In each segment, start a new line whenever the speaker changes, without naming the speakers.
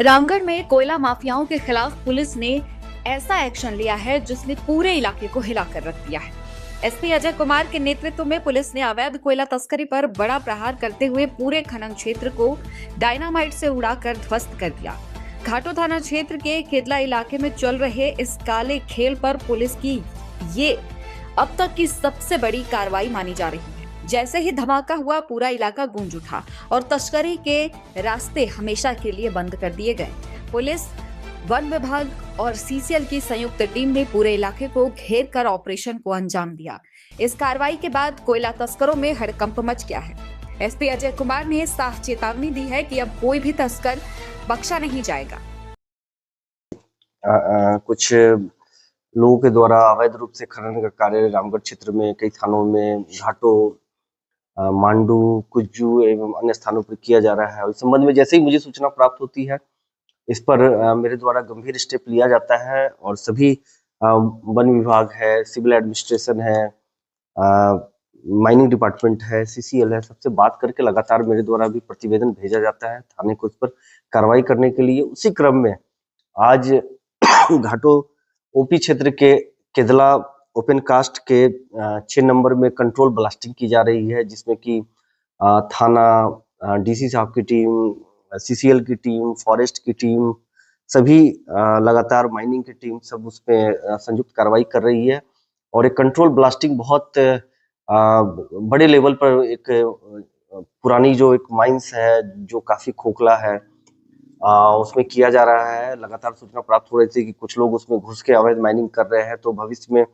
रामगढ़ में कोयला माफियाओं के खिलाफ पुलिस ने ऐसा एक्शन लिया है जिसने पूरे इलाके को हिलाकर रख दिया है। एसपी अजय कुमार के नेतृत्व में पुलिस ने अवैध कोयला तस्करी पर बड़ा प्रहार करते हुए पूरे खनन क्षेत्र को डायनामाइट से उड़ाकर ध्वस्त कर दिया। घाटो थाना क्षेत्र के केदला इलाके में चल रहे इस काले खेल पर पुलिस की ये अब तक की सबसे बड़ी कार्रवाई मानी जा रही है। जैसे ही धमाका हुआ, पूरा इलाका गूंज उठा और तस्करी के रास्ते हमेशा के लिए बंद कर दिए गए। पुलिस, वन विभाग और सीसीएल की संयुक्त टीम ने पूरे इलाके को घेर कर ऑपरेशन को अंजाम दिया। इस कार्रवाई के बाद कोयला तस्करों में हड़कंप मच गया है। एसपी अजय कुमार ने साफ चेतावनी दी है कि अब कोई भी तस्कर बख्शा नहीं जाएगा।
कुछ लोगों के द्वारा अवैध रूप से खनन का कार्य रामगढ़ क्षेत्र में कई थानों में घाटो, मांडू, कुज्जू एवं अन्य स्थानों पर किया जा रहा है। इस संबंध में जैसे ही मुझे सूचना प्राप्त होती है, इस पर मेरे द्वारा गंभीर स्टेप लिया जाता है और सभी वन विभाग है, सिविल एडमिनिस्ट्रेशन है, माइनिंग डिपार्टमेंट है, सीसीएल है, सबसे बात करके लगातार मेरे द्वारा भी प्रतिवेदन भेजा जाता है थाने को इस पर कार्रवाई करने के लिए। उसी क्रम में आज घाटो ओपी क्षेत्र के केदला ओपन कास्ट के 6 नंबर में कंट्रोल ब्लास्टिंग की जा रही है, जिसमें कि थाना, डीसी साहब की टीम, सीसीएल की टीम, फॉरेस्ट की टीम, सभी लगातार माइनिंग की टीम सब उसमें संयुक्त कार्रवाई कर रही है। और एक कंट्रोल ब्लास्टिंग बहुत बड़े लेवल पर एक पुरानी जो एक माइंस है जो काफी खोखला है, उसमें किया जा रहा है। लगातार सूचना प्राप्त हो रही थी कि कुछ लोग उसमें घुस के अवैध माइनिंग कर रहे हैं, तो भविष्य में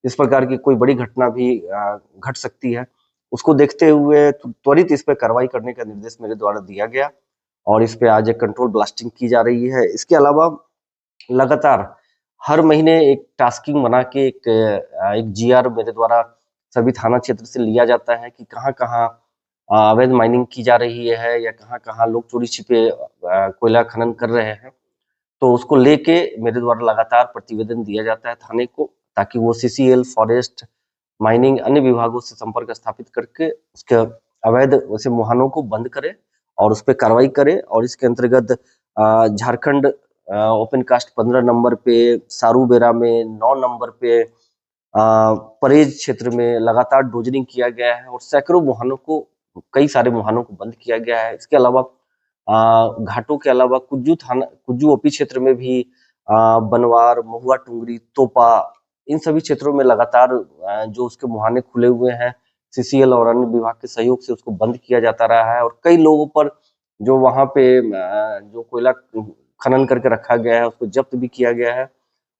इस प्रकार की कोई बड़ी घटना भी घट सकती है। उसको देखते हुए त्वरित इस पर कार्रवाई करने का निर्देश मेरे द्वारा दिया गया और इस पे आज एक कंट्रोल ब्लास्टिंग की जा रही है। इसके अलावा लगातार हर महीने एक टास्किंग बना के एक जीआर मेरे द्वारा सभी थाना क्षेत्र से लिया जाता है कि कहाँ-कहाँ अवैध माइनिंग की जा रही है या कहाँ-कहाँ लोग चोरी छिपे कोयला खनन कर रहे हैं। तो उसको लेके मेरे द्वारा लगातार प्रतिवेदन दिया जाता है थाने को, ताकि वो सीसीएल, फॉरेस्ट, माइनिंग, अन्य विभागों से संपर्क स्थापित करके उसके अवैध वैसे मुहानों को बंद करे और उस पर कार्रवाई करे। और इसके अंतर्गत झारखंड ओपन कास्ट 15 नंबर पे, सारूबेरा में 9 नंबर पे, परेज क्षेत्र में लगातार डोजरिंग किया गया है और सैकड़ों मुहानों को, कई सारे मुहानों को बंद किया गया है। इसके अलावा घाटों के अलावा कुज्जू ओपी क्षेत्र में भी बनवार, महुआ टुंगरी, तोपा, इन सभी क्षेत्रों में लगातार जो उसके मुहाने खुले हुए हैं, सीसीएल और अन्य विभाग के सहयोग से उसको बंद किया जाता रहा है। और कई लोगों पर जो वहां पे जो कोयला खनन करके रखा गया है उसको जब्त भी किया गया है,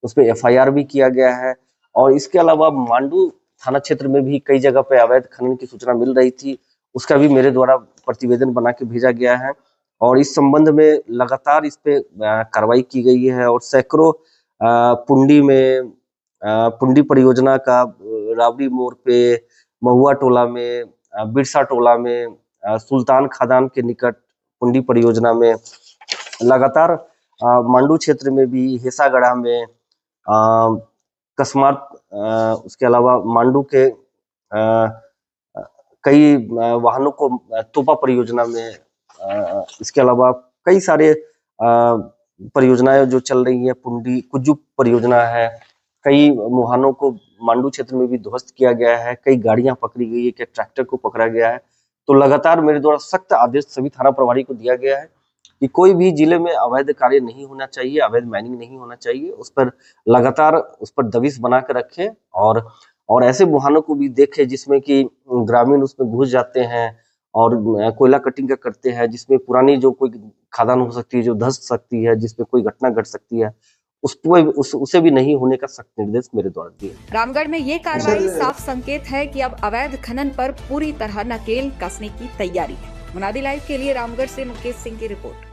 उस पर एफआईआर भी किया गया है। और इसके अलावा मांडू थाना क्षेत्र में भी कई जगह पे अवैध खनन की सूचना मिल रही थी, उसका भी मेरे द्वारा प्रतिवेदन बना के भेजा गया है और इस संबंध में लगातार इस पे कार्रवाई की गई है। और सैकड़ों पुंडी परियोजना का रावड़ी मोड़ पे, महुआ टोला में, बिरसा टोला में, सुल्तान खादान के निकट पुंडी परियोजना में, लगातार मांडू क्षेत्र में भी, हेसागढ़ा में, कसमात, उसके अलावा मांडू के कई वाहनों को तोपा परियोजना में, इसके अलावा कई सारे परियोजनाएं जो चल रही है, पुंडी कुज्जू परियोजना है, कई मुहानों को मांडू क्षेत्र में भी ध्वस्त किया गया है, कई गाड़ियां पकड़ी गई है, कई ट्रैक्टर को पकड़ा गया है। तो लगातार मेरे द्वारा सख्त आदेश सभी थाना प्रभारी को दिया गया है कि कोई भी जिले में अवैध कार्य नहीं होना चाहिए, अवैध माइनिंग नहीं होना चाहिए, उस पर लगातार उस पर दबिश बना कर रखे और ऐसे मुहानों को भी देखे जिसमें कि ग्रामीण उसमें घुस जाते हैं और कोयला कटिंग का करते हैं, जिसमें पुरानी जो कोई खादान हो सकती है जो धंस सकती है, जिसमें कोई घटना घट सकती है, उसे भी नहीं होने का सख्त निर्देश मेरे द्वारा दिए।
रामगढ़ में ये कार्रवाई साफ संकेत है कि अब अवैध खनन पर पूरी तरह नकेल कसने की तैयारी है। मुनादी लाइव के लिए रामगढ़ से मुकेश सिंह की रिपोर्ट।